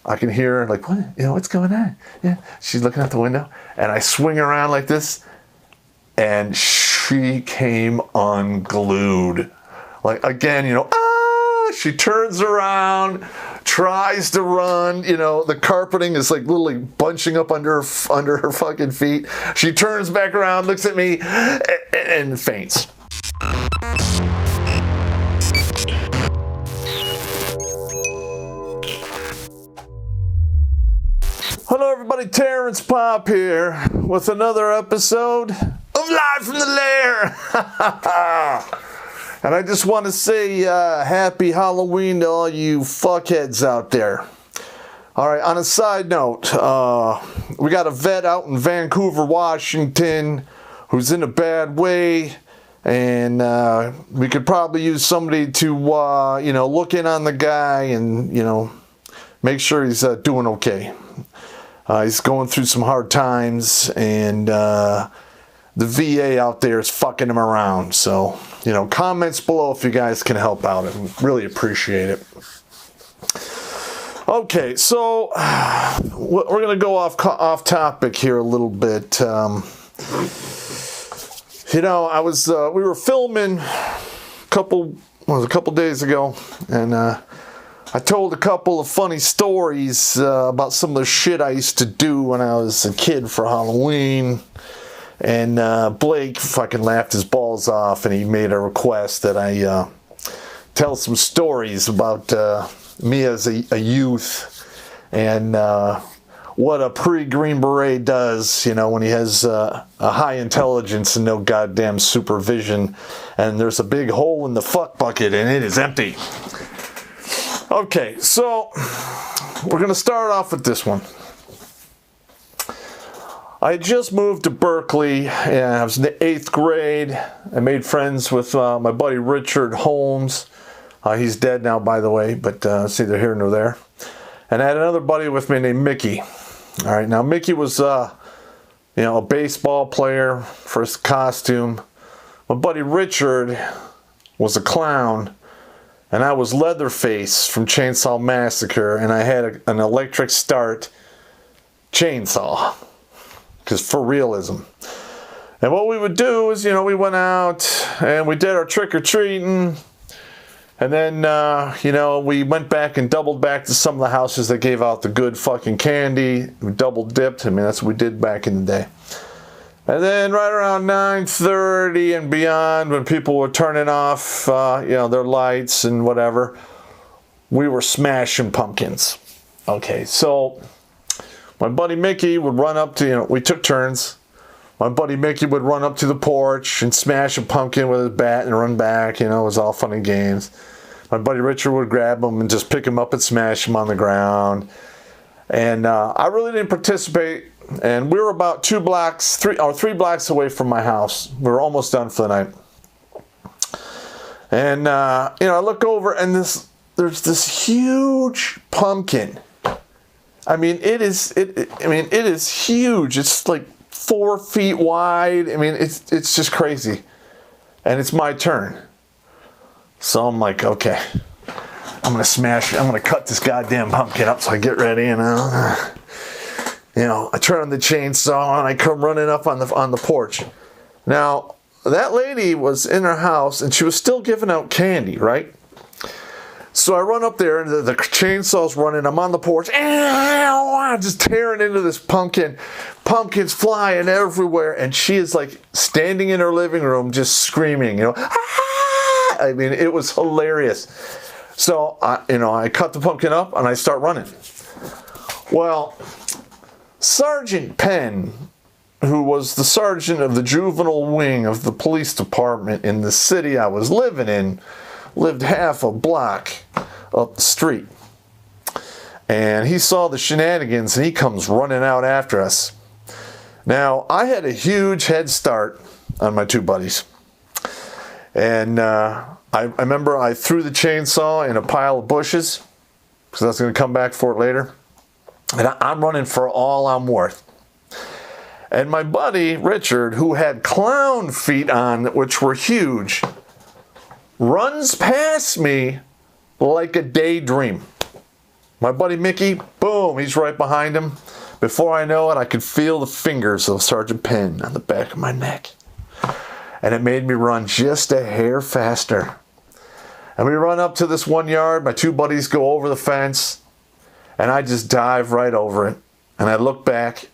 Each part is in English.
I can hear her like, what? What's going on? Yeah. She's looking out the window, and I swing around like this, and she came unglued. Like, again, she turns around, tries to run, the carpeting is like literally bunching up under her fucking feet. She turns back around, looks at me, and faints. Hello everybody, Terrence Popp here with another episode of Live from the Lair. And I just want to say happy Halloween to all you fuckheads out there. All right, on a side note, we got a vet out in Vancouver, Washington, who's in a bad way. And we could probably use somebody to, look in on the guy and, make sure he's doing okay. He's going through some hard times, and the VA out there is fucking him around. So, comments below if you guys can help out. I really appreciate it. Okay, so we're going to go off topic here a little bit. We were filming a couple days ago, and I told a couple of funny stories about some of the shit I used to do when I was a kid for Halloween. And Blake fucking laughed his balls off, and he made a request that I tell some stories about me as a youth and what a pre-Green Beret does, when he has a high intelligence and no goddamn supervision, and there's a big hole in the fuck bucket and it is empty. Okay, so we're going to start off with this one. I had just moved to Berkeley, and I was in the 8th grade. I made friends with my buddy Richard Holmes. He's dead now, by the way, but it's neither here nor there. And I had another buddy with me named Mickey. All right, now Mickey was, a baseball player for his costume. My buddy Richard was a clown. And I was Leatherface from Chainsaw Massacre, and I had an electric start chainsaw, because for realism. And what we would do is, we went out and we did our trick-or-treating, and then, we went back and doubled back to some of the houses that gave out the good fucking candy. We double dipped. I mean, that's what we did back in the day. And then right around 9:30 and beyond, when people were turning off, their lights and whatever, we were smashing pumpkins. Okay, so my buddy Mickey would run up to, we took turns. My buddy Mickey would run up to the porch and smash a pumpkin with his bat and run back. It was all fun and games. My buddy Richard would grab him and just pick him up and smash him on the ground. And I really didn't participate. And we were about 3 blocks away from my house. We were almost done for the night. And I look over, and there's this huge pumpkin. I mean, it is huge. It's like 4 feet wide. I mean, it's just crazy. And it's my turn. So I'm like, okay, I'm gonna cut this goddamn pumpkin up. So I get ready, and I turn on the chainsaw and I come running up on the porch. Now, that lady was in her house and she was still giving out candy, right? So I run up there and the chainsaw's running. I'm on the porch, just tearing into this pumpkin. Pumpkins flying everywhere, and she is like standing in her living room just screaming, ah! I mean, it was hilarious. So, I cut the pumpkin up and I start running. Well, Sergeant Penn, who was the sergeant of the juvenile wing of the police department in the city I was living in, lived half a block up the street. And he saw the shenanigans, and he comes running out after us. Now, I had a huge head start on my 2 buddies. And I remember I threw the chainsaw in a pile of bushes, because I was going to come back for it later. And I'm running for all I'm worth. And my buddy, Richard, who had clown feet on, which were huge, runs past me like a daydream. My buddy Mickey, boom, he's right behind him. Before I know it, I could feel the fingers of Sergeant Penn on the back of my neck. And it made me run just a hair faster. And we run up to this 1 yard. My two buddies go over the fence. And I just dive right over it. And I look back.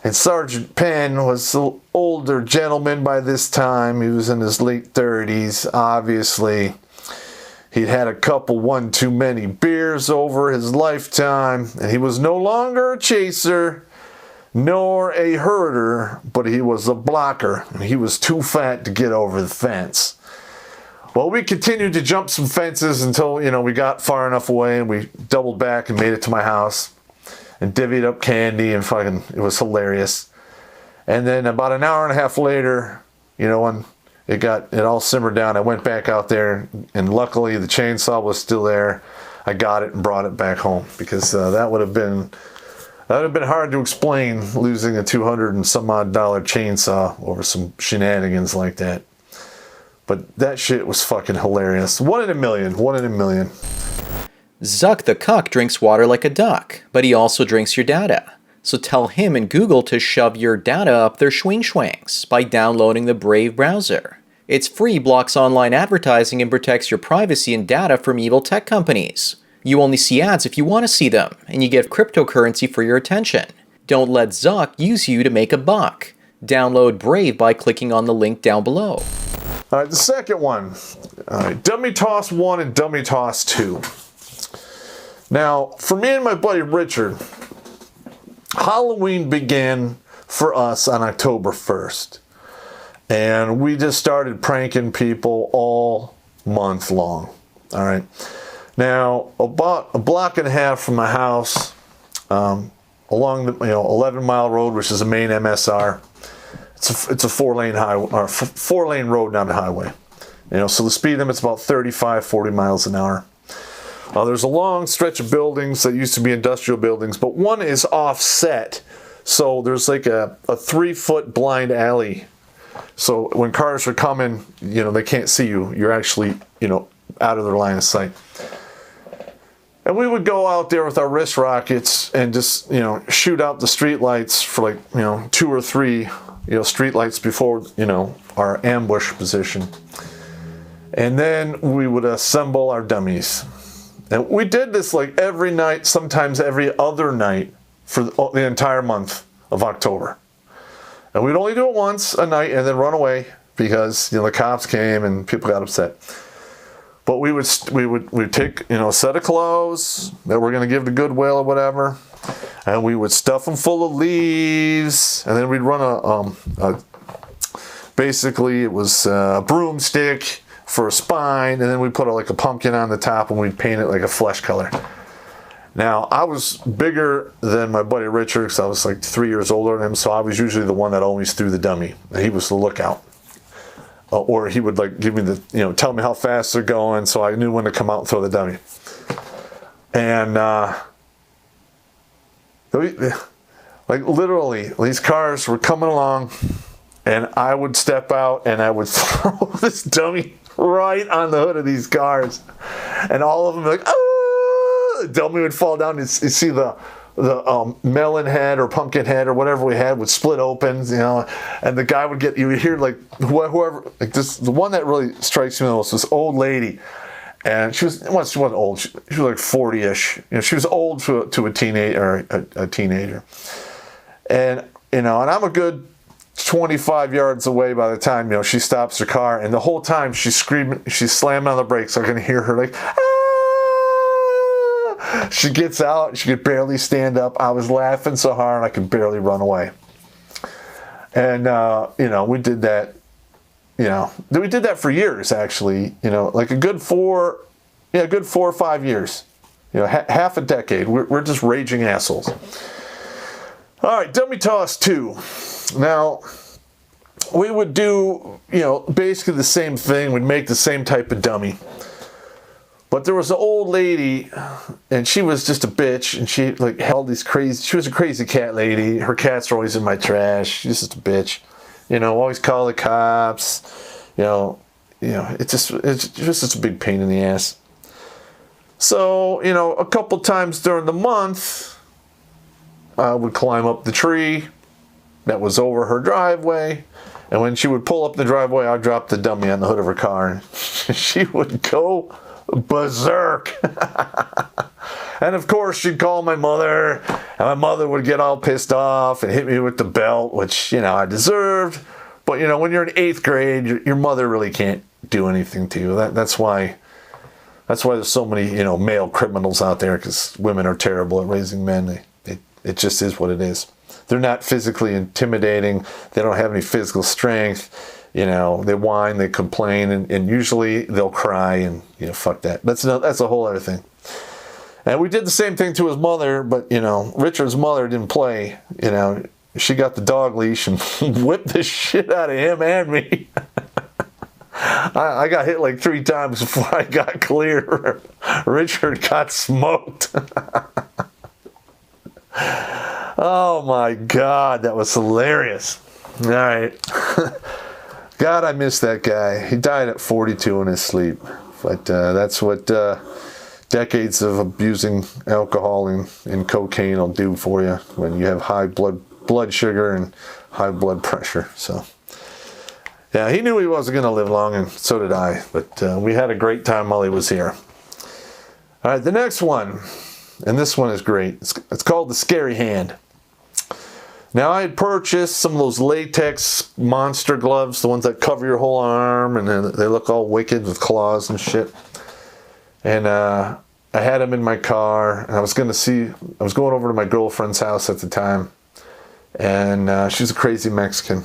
And Sergeant Penn was an older gentleman by this time. He was in his late 30s, obviously. He'd had a couple one too many beers over his lifetime, and he was no longer a chaser nor a herder, but he was a blocker, and he was too fat to get over the fence. Well, we continued to jump some fences until, we got far enough away, and we doubled back and made it to my house and divvied up candy, and it was hilarious. And then about an hour and a half later, when it all simmered down, I went back out there, and luckily the chainsaw was still there. I got it and brought it back home, because that would have been hard to explain, losing a $200 and some odd chainsaw over some shenanigans like that. But that shit was fucking hilarious. One in a million. Zuck the cuck drinks water like a duck, but he also drinks your data. So tell him and Google to shove your data up their schwing-schwangs by downloading the Brave browser. It's free, blocks online advertising, and protects your privacy and data from evil tech companies. You only see ads if you want to see them, and you get cryptocurrency for your attention. Don't let Zuck use you to make a buck. Download Brave by clicking on the link down below. All right, the second one. All right, Dummy Toss 1 and Dummy Toss 2. Now, for me and my buddy Richard, Halloween began for us on October 1st. And we just started pranking people all month long. All right. Now, about a block and a half from my house, along the 11-mile road, which is a main MSR, it's a four-lane highway, or four-lane road, not a highway. So the speed limit's about 35, 40 miles an hour. There's a long stretch of buildings that used to be industrial buildings, but one is offset. So there's like a 3-foot blind alley. So when cars are coming, they can't see you. You're actually, out of their line of sight. And we would go out there with our wrist rockets and just, shoot out the street lights for 2 or 3, street lights before, our ambush position. And then we would assemble our dummies. And we did this every night, sometimes every other night for the entire month of October. And we'd only do it once a night and then run away because, the cops came and people got upset. But we'd take, a set of clothes that we're going to give to Goodwill or whatever, and we would stuff them full of leaves, and then we'd run basically it was a broomstick for a spine, and then we put a pumpkin on the top, and we'd paint it like a flesh color. Now, I was bigger than my buddy Richard, because I was 3 years older than him, so I was usually the one that always threw the dummy. And he was the lookout. Or he would give me tell me how fast they're going, so I knew when to come out and throw the dummy. And literally, these cars were coming along, and I would step out and I would throw this dummy right on the hood of these cars, and all of them were the dummy would fall down. You see the melon head or pumpkin head or whatever we had would split open, and the guy would you would hear whoever, the one that really strikes me the most, this old lady, and she wasn't old, she was 40-ish, she was old to a teenager, and and I'm a good 25 yards away by the time she stops her car, and the whole time she's screaming, she's slamming on the brakes. I can hear her She gets out, she could barely stand up. I was laughing so hard I could barely run away. And we did that. We did that for years, actually. A good 4 or 5 years. Half a decade. We're just raging assholes. All right, Dummy Toss 2. Now, we would do, basically the same thing. We'd make the same type of dummy. But there was an old lady, and she was just a bitch, and she held these crazy. She was a crazy cat lady. Her cats are always in my trash. She's just a bitch, Always call the cops. It's just a big pain in the ass. So, you know, a couple times during the month, I would climb up the tree that was over her driveway. And when she would pull up the driveway, I'd drop the dummy on the hood of her car. And she would go berserk. And of course, she'd call my mother. And my mother would get all pissed off and hit me with the belt, which, you know, I deserved. But, you know, when you're in 8th grade, your mother really can't do anything to you. That's why there's so many, you know, male criminals out there, because women are terrible at raising men. It just is what it is. They're not physically intimidating. They don't have any physical strength. You know, they whine, they complain, and usually they'll cry, and, you know, fuck that. That's a whole other thing. And we did the same thing to his mother, but, you know, Richard's mother didn't play. You know, she got the dog leash and whipped the shit out of him and me. I got hit like 3 times before I got clear. Richard got smoked. Oh my God, that was hilarious. All right. God, I miss that guy. He died at 42 in his sleep. But that's what decades of abusing alcohol and cocaine will do for you when you have high blood sugar and high blood pressure. So, yeah, he knew he wasn't going to live long, and so did I. But we had a great time while he was here. All right, the next one. And this one is great. It's called the Scary Hand. Now, I had purchased some of those latex monster gloves, the ones that cover your whole arm, and they look all wicked with claws and shit. And I had them in my car, and I was going over to my girlfriend's house at the time, and she's a crazy Mexican.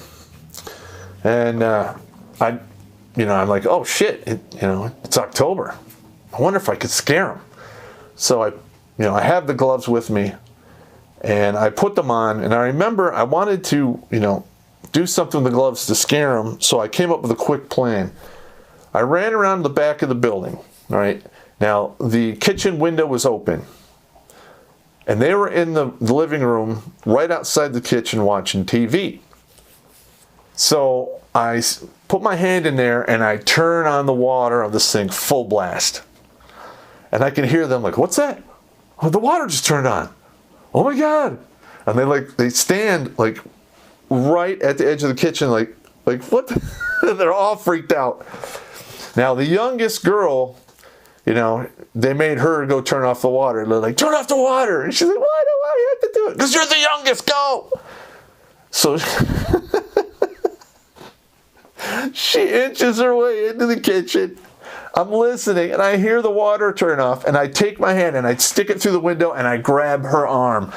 And I'm like, oh shit, it's October. I wonder if I could scare them. So I have the gloves with me, and I put them on, and I remember I wanted to, do something with the gloves to scare them, so I came up with a quick plan. I ran around the back of the building, all right? Now, the kitchen window was open, and they were in the living room right outside the kitchen watching TV. So I put my hand in there, and I turn on the water of this thing full blast. And I can hear them like, what's that? Oh, the water just turned on. Oh my God. And they stand like right at the edge of the kitchen, like what? They're all freaked out. Now the youngest girl, they made her go turn off the water. They're like, turn off the water. And she's like, why do I have to do it? Because you're the youngest, go. So she inches her way into the kitchen. I'm listening, and I hear the water turn off, and I take my hand, and I stick it through the window, and I grab her arm.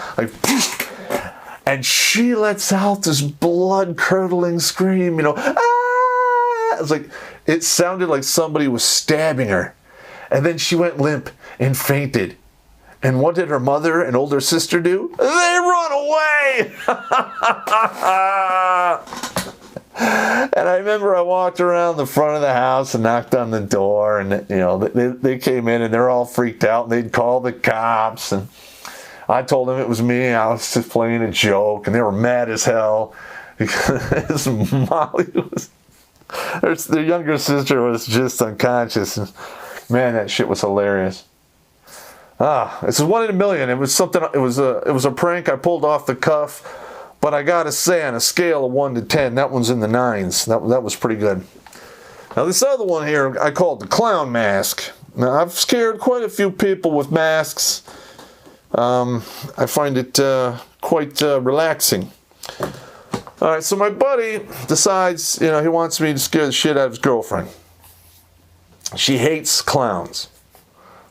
And she lets out this blood-curdling scream, ah! It sounded like somebody was stabbing her. And then she went limp and fainted. And what did her mother and older sister do? They run away! And I remember I walked around the front of the house and knocked on the door, and they came in, and they're all freaked out, and they'd call the cops, and I told them it was me. I was just playing a joke, and they were mad as hell because Molly their younger sister was just unconscious, and man, that shit was hilarious. This is 1 in a million. It was something. It was a prank I pulled off the cuff. But I gotta say, on a scale of 1 to 10, that one's in the 9s. That was pretty good. Now this other one here, I call it the clown mask. Now I've scared quite a few people with masks. I find it quite relaxing. All right, so my buddy decides, he wants me to scare the shit out of his girlfriend. She hates clowns.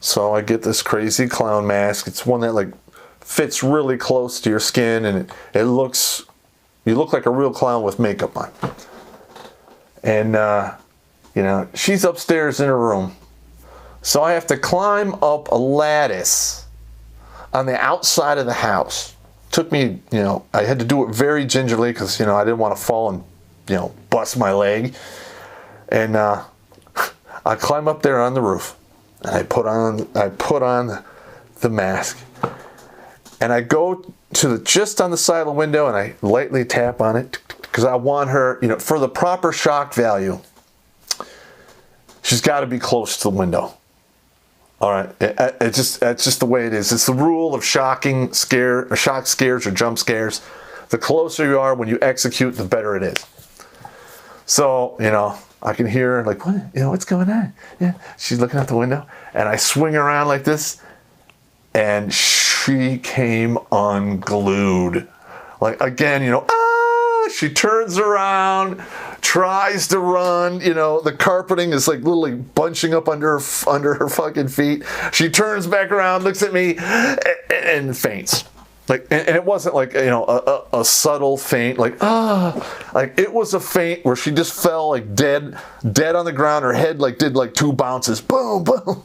So I get this crazy clown mask. It's one that fits really close to your skin, and you look like a real clown with makeup on. And she's upstairs in her room, so I have to climb up a lattice on the outside of the house. Took me, I had to do it very gingerly because I didn't want to fall and bust my leg. And I climb up there on the roof, and I put on the mask. And I go to just on the side of the window, and I lightly tap on it because I want her, for the proper shock value, she's got to be close to the window. All right, it's just the way it is. It's the rule of shock scares or jump scares. The closer you are when you execute, the better it is. So, I can hear her like, what? What's going on? Yeah, she's looking out the window, and I swing around like this, and she came unglued. Like again, she turns around, tries to run. The carpeting is like literally bunching up under her fucking feet. She turns back around, looks at me, and faints. Like, and it wasn't like a subtle faint, like like it was a faint where she just fell like dead on the ground. Her head like did like 2 bounces, boom, boom.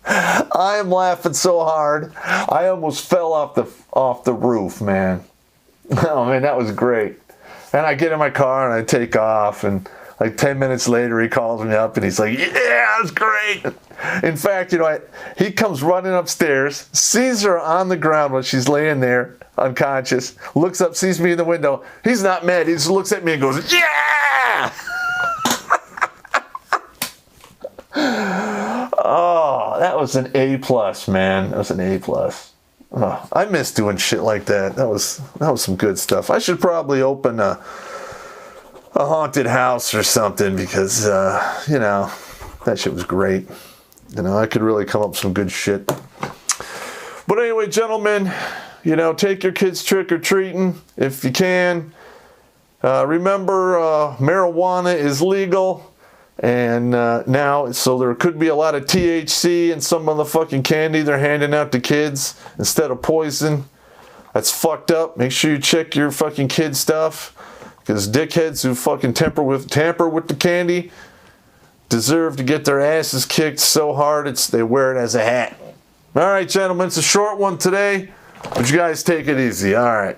I am laughing so hard, I almost fell off the roof, man. Oh man, that was great. And I get in my car and I take off, and like 10 minutes later he calls me up and he's like, yeah, that was great. In fact, he comes running upstairs, sees her on the ground when she's laying there unconscious, looks up, sees me in the window. He's not mad, he just looks at me and goes, yeah. Oh, that was an A+, man. That was an A+. Oh, I miss doing shit like that. That was some good stuff. I should probably open a haunted house or something because, that shit was great. I could really come up with some good shit. But anyway, gentlemen, take your kids trick-or-treating if you can. Remember, marijuana is legal. And now, so there could be a lot of THC in some of the fucking candy they're handing out to kids instead of poison. That's fucked up. Make sure you check your fucking kid stuff, because dickheads who fucking tamper with the candy deserve to get their asses kicked so hard they wear it as a hat. All right, gentlemen, it's a short one today, but you guys take it easy. All right.